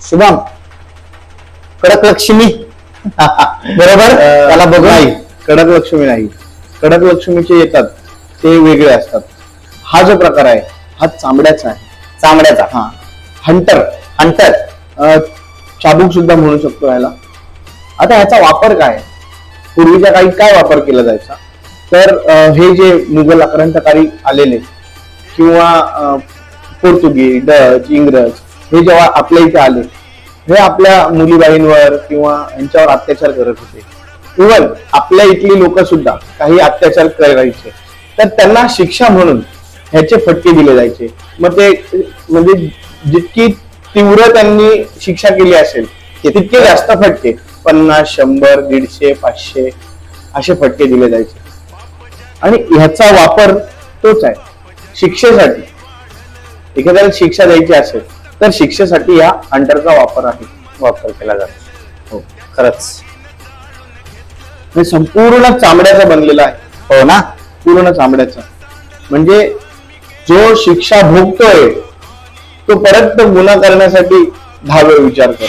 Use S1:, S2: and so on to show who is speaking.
S1: शुभम कडक लक्ष्मी बरोबर त्याला बघू
S2: नाही, कडक लक्ष्मी नाही. कडक लक्ष्मीचे येतात ते वेगळे असतात. हा जो प्रकार आहे हा चांबड्याचा आहे.
S1: चामड्याचा
S2: हा हंटर
S1: अंतर
S2: चाबूक सुद्धा म्हणू शकतो याला. आता ह्याचा वापर काय आहे? पूर्वीच्या काळी काय वापर केला जायचा तर हे जे मुघल आक्रांतकारी आलेले किंवा पोर्तुगीज, डच, इंग्रज हे जेव्हा आपल्या इथे आले हे आपल्या मुलीबाईंवर किंवा यांच्यावर अत्याचार करत होते. इव्हन आपल्या इथली लोक सुद्धा काही अत्याचार करायचे तर त्यांना शिक्षा म्हणून ह्याचे फटके दिले जायचे. मग ते म्हणजे जितकी तीव्र त्यांनी शिक्षा केली असेल तितके जास्त फटके 50, 100, 150, 500 असे फटके दिले जायचे. आणि ह्याचा वापर तोच आहे शिक्षेसाठी. एखाद्याला शिक्षा द्यायची असेल तर शिक्षेसाठी या हंटरचा वापर केला जातो.
S1: हो खरंच
S2: हे संपूर्ण चामड्याचा बनलेला आहे.
S1: हो ना.
S2: पूर्ण चामड्याचा म्हणजे जो शिक्षा भोगतोय तो परत तो गुन्हा करण्यासाठी 10 वेळ विचार करतो.